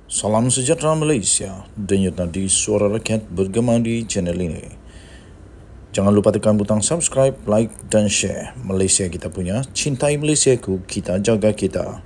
Salam sejahtera Malaysia, denyut nadi suara rakyat bergema di channel ini. Jangan lupa tekan butang subscribe, like dan share. Malaysia kita punya, cintai Malaysiaku, kita jaga kita.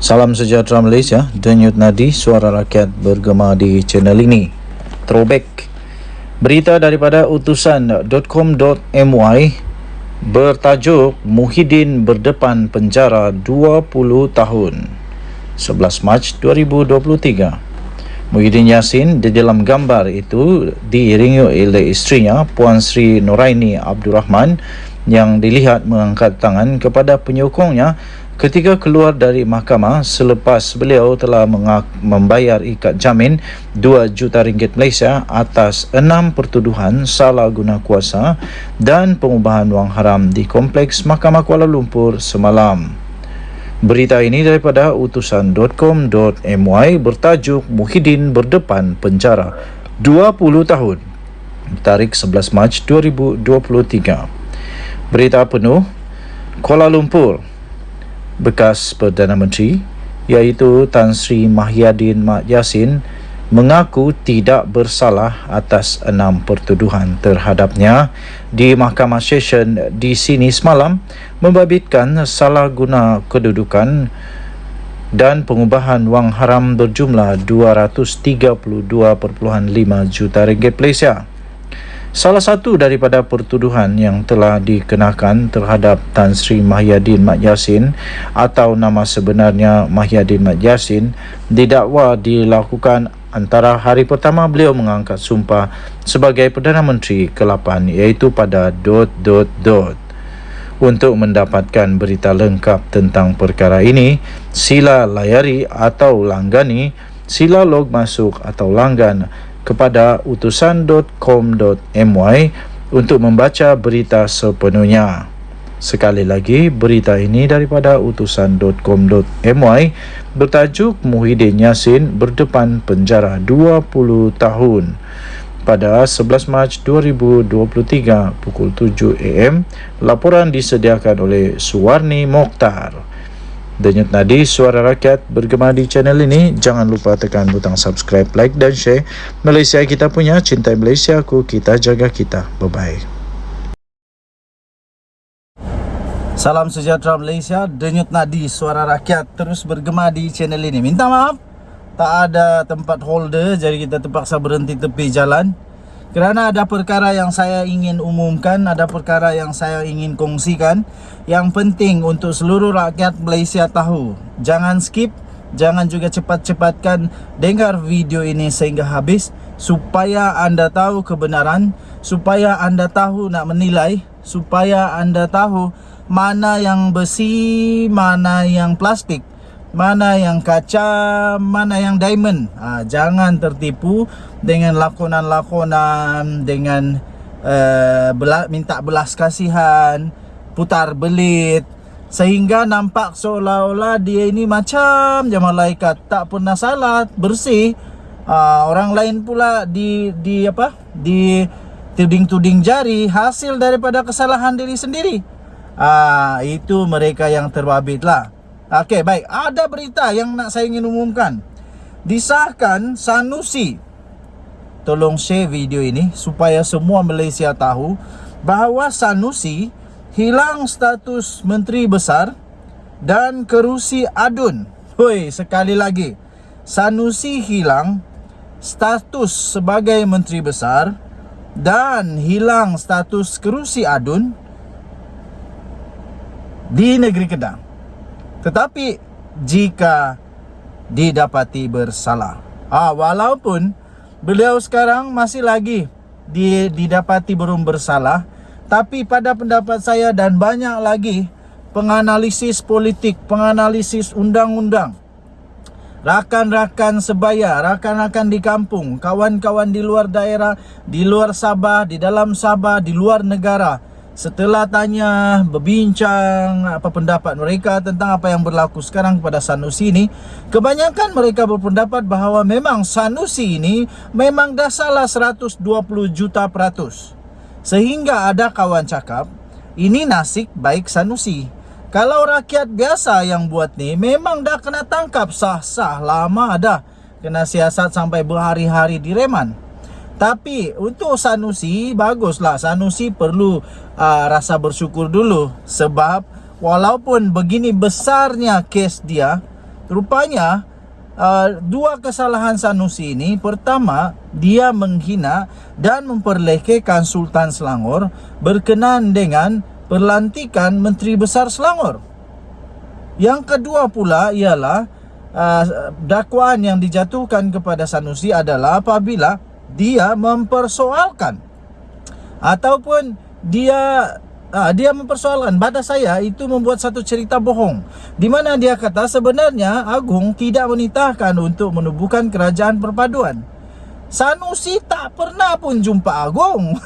Salam sejahtera Malaysia, denyut nadi suara rakyat bergema di channel ini. Throwback. Berita daripada utusan.com.my bertajuk Muhyiddin berdepan penjara 20 tahun. 11 Mac 2023. Muhyiddin Yassin di dalam gambar itu diiringi oleh isterinya Puan Sri Noraini Abdul Rahman yang dilihat mengangkat tangan kepada penyokongnya ketika keluar dari mahkamah selepas beliau telah membayar ikat jamin 2 juta ringgit Malaysia atas 6 pertuduhan salah guna kuasa dan pengubahan wang haram di Kompleks Mahkamah Kuala Lumpur semalam. Berita ini daripada utusan.com.my bertajuk Muhyiddin berdepan penjara 20 tahun. Tarikh 11 Mac 2023. Berita penuh. Kuala Lumpur. Bekas Perdana Menteri iaitu Tan Sri Muhyiddin Yassin mengaku tidak bersalah atas 6 pertuduhan terhadapnya di Mahkamah Session di sini semalam membabitkan salah guna kedudukan dan pengubahan wang haram berjumlah 232.5 juta ringgit Malaysia. Salah satu daripada pertuduhan yang telah dikenakan terhadap Tan Sri Muhyiddin Yassin atau nama sebenarnya Muhyiddin Yassin didakwa dilakukan antara hari pertama beliau mengangkat sumpah sebagai Perdana Menteri ke-8 iaitu pada ... Untuk mendapatkan berita lengkap tentang perkara ini, sila layari atau langgani, sila log masuk atau langgan kepada utusan.com.my untuk membaca berita sepenuhnya. Sekali lagi, berita ini daripada utusan.com.my bertajuk Muhyiddin Yassin berdepan penjara 20 tahun pada 11 Mac 2023 pukul 7 AM. Laporan disediakan oleh Suwarni Mokhtar. Denyut nadi suara rakyat bergema di channel ini. Jangan lupa tekan butang subscribe, like dan share. Malaysia kita punya, cintai Malaysiaku, kita jaga kita. Bye-bye. Salam sejahtera Malaysia, denyut nadi suara rakyat terus bergema di channel ini. Minta maaf, tak ada tempat holder, jadi kita terpaksa berhenti tepi jalan. Kerana ada perkara yang saya ingin umumkan, ada perkara yang saya ingin kongsikan. Yang penting untuk seluruh rakyat Malaysia tahu. Jangan skip, jangan juga cepat-cepatkan dengar video ini sehingga habis, supaya anda tahu kebenaran, supaya anda tahu nak menilai, supaya anda tahu mana yang besi, mana yang plastik, mana yang kaca, mana yang diamond. Jangan tertipu dengan lakonan-lakonan, dengan minta belas kasihan, putar belit, sehingga nampak seolah-olah dia ini macam je malaikat, tak pernah salah, bersih. Orang lain pula di tuding-tuding jari hasil daripada kesalahan diri sendiri. Itu mereka yang terbabit lah. Okey, baik. Ada berita yang nak saya ingin umumkan. Disahkan Sanusi. Tolong share video ini supaya semua Malaysia tahu bahawa Sanusi hilang status Menteri Besar dan kerusi adun. Sekali lagi. Sanusi hilang status sebagai Menteri Besar dan hilang status kerusi adun di negeri Kedah. Tetapi jika didapati bersalah, walaupun beliau sekarang masih lagi didapati belum bersalah, tapi pada pendapat saya dan banyak lagi penganalisis politik, penganalisis undang-undang, rakan-rakan sebaya, rakan-rakan di kampung, kawan-kawan di luar daerah, di luar Sabah, di dalam Sabah, di luar negara, setelah tanya, berbincang apa pendapat mereka tentang apa yang berlaku sekarang kepada Sanusi ini, kebanyakan mereka berpendapat bahawa memang Sanusi ini memang dah salah 120 juta %. Sehingga ada kawan cakap, ini nasib baik Sanusi. Kalau rakyat biasa yang buat ni, memang dah kena tangkap sah-sah lama dah. Kena siasat sampai berhari-hari di reman. Tapi untuk Sanusi, baguslah. Sanusi perlu rasa bersyukur dulu. Sebab walaupun begini besarnya kes dia, rupanya dua kesalahan Sanusi ini. Pertama, dia menghina dan memperlekehkan Sultan Selangor berkenaan dengan pelantikan Menteri Besar Selangor. Yang kedua pula ialah dakwaan yang dijatuhkan kepada Sanusi adalah apabila dia mempersoalkan ataupun dia mempersoalkan, pada saya itu membuat satu cerita bohong di mana dia kata sebenarnya Agung tidak menitahkan untuk menubuhkan kerajaan perpaduan. Sanusi tak pernah pun jumpa Agung.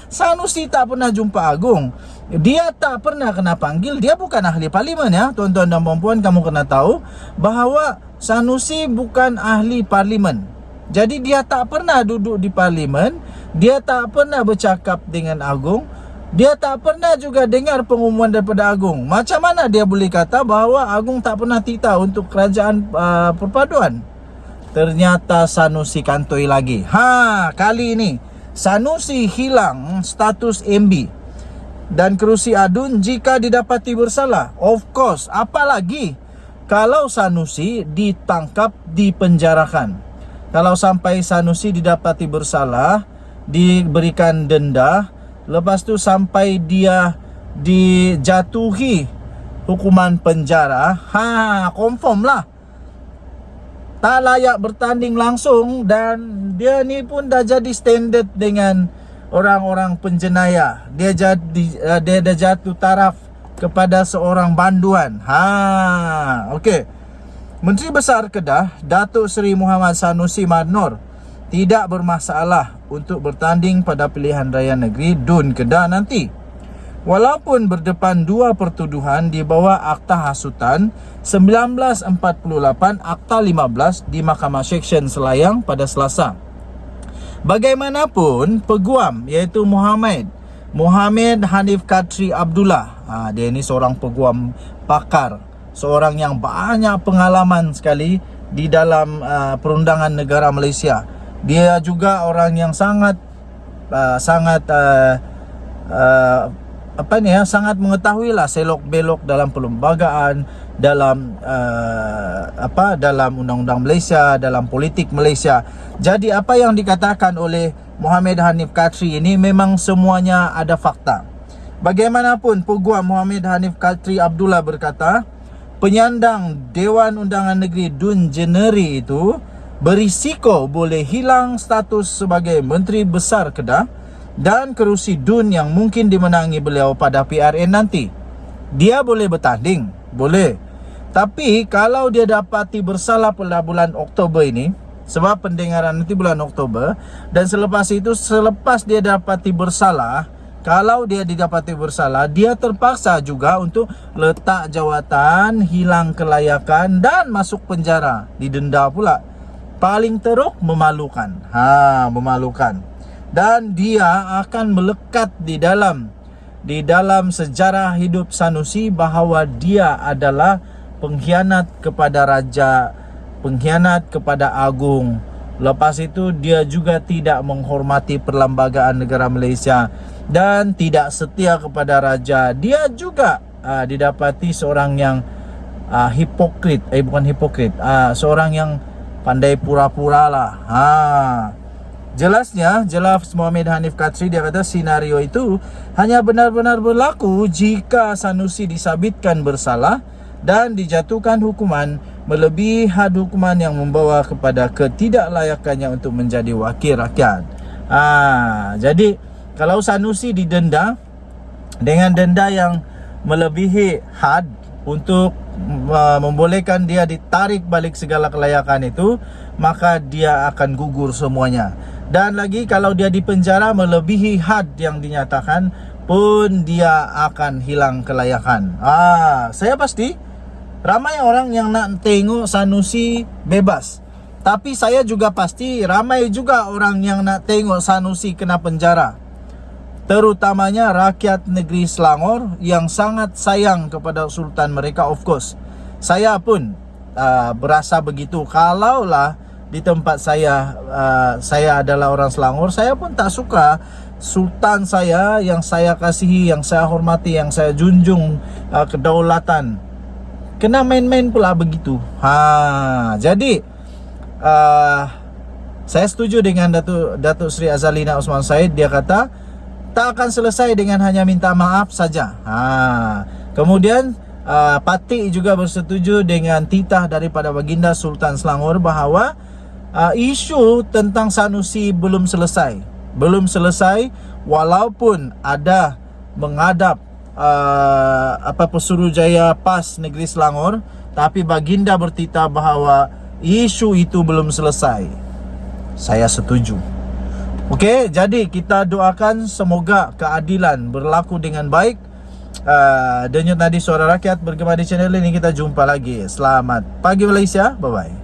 Sanusi tak pernah jumpa Agung. Dia tak pernah kena panggil. Dia bukan ahli parlimen ya. Tuan-tuan dan puan-puan, kamu kena tahu bahawa Sanusi bukan ahli parlimen. Jadi dia tak pernah duduk di parlimen. Dia tak pernah bercakap dengan Agung. Dia tak pernah juga dengar pengumuman daripada Agung. Macam mana dia boleh kata bahawa Agung tak pernah titah untuk kerajaan perpaduan? Ternyata Sanusi kantoi lagi. Kali ini Sanusi hilang status MB dan kerusi adun jika didapati bersalah. Of course, apalagi kalau Sanusi ditangkap, dipenjarakan. Kalau sampai Sanusi didapati bersalah, diberikan denda, lepas tu sampai dia dijatuhi hukuman penjara, confirm lah tak layak bertanding langsung. Dan dia ni pun dah jadi standard dengan orang-orang penjenayah. Dia dah jatuh taraf kepada seorang banduan. Okey. Menteri Besar Kedah, Datuk Seri Muhammad Sanusi Madnor, tidak bermasalah untuk bertanding pada pilihan raya negeri DUN Kedah nanti. Walaupun berdepan dua pertuduhan di bawah Akta Hasutan 1948 Akta 15 di Mahkamah Seksyen Selayang pada Selasa. Bagaimanapun, peguam iaitu Muhammad Hanif Katri Abdullah, dia ni seorang peguam pakar, seorang yang banyak pengalaman sekali di dalam perundangan negara Malaysia. Dia juga orang yang sangat sangat mengetahui lah selok belok dalam perlembagaan, dalam dalam undang-undang Malaysia, dalam politik Malaysia. Jadi apa yang dikatakan oleh Muhammad Hanif Katri ini memang semuanya ada fakta. Bagaimanapun, peguam Muhammad Hanif Katri Abdullah berkata, penyandang Dewan Undangan Negeri DUN Jeneri itu berisiko boleh hilang status sebagai Menteri Besar Kedah dan kerusi DUN yang mungkin dimenangi beliau pada PRN nanti. Dia boleh bertanding, boleh. Tapi kalau dia dapati bersalah pada bulan Oktober ini, sebab pendengaran nanti bulan Oktober, dan selepas itu, selepas dia dapati bersalah, kalau dia didapati bersalah, dia terpaksa juga untuk letak jawatan, hilang kelayakan dan masuk penjara, didenda pula. Paling teruk, memalukan. Memalukan. Dan dia akan melekat di dalam sejarah hidup Sanusi bahawa dia adalah pengkhianat kepada raja, pengkhianat kepada Agung. Lepas itu dia juga tidak menghormati perlembagaan negara Malaysia dan tidak setia kepada raja. Dia juga didapati seorang yang hipokrit, seorang yang pandai pura-pura lah. Jelas Muhammad Hanif Katri, dia kata senario itu hanya benar-benar berlaku jika Sanusi disabitkan bersalah dan dijatuhkan hukuman melebihi had hukuman yang membawa kepada ketidaklayakannya untuk menjadi wakil rakyat. Jadi kalau Sanusi didenda dengan denda yang melebihi had untuk membolehkan dia ditarik balik segala kelayakan itu, maka dia akan gugur semuanya. Dan lagi kalau dia dipenjara melebihi had yang dinyatakan pun dia akan hilang kelayakan. Saya pasti ramai orang yang nak tengok Sanusi bebas. Tapi saya juga pasti ramai juga orang yang nak tengok Sanusi kena penjara. terutamanya rakyat negeri Selangor yang sangat sayang kepada sultan mereka. Of course, saya pun berasa begitu. Kalaulah di tempat saya adalah orang Selangor, saya pun tak suka sultan saya yang saya kasihi, yang saya hormati, yang saya junjung kedaulatan kena main-main pula begitu. Jadi saya setuju dengan Datuk Seri Azalina Osman Said. Dia kata tak akan selesai dengan hanya minta maaf saja. Kemudian Pati juga bersetuju dengan titah daripada Baginda Sultan Selangor bahawa isu tentang Sanusi belum selesai. Walaupun ada menghadap Pesuruhjaya PAS Negeri Selangor, tapi Baginda bertitah bahawa isu itu belum selesai. Saya setuju. Okey, jadi kita doakan semoga keadilan berlaku dengan baik. Denyut Nadi Suara Rakyat bergema di channel ini. Kita jumpa lagi. Selamat pagi Malaysia. Bye bye.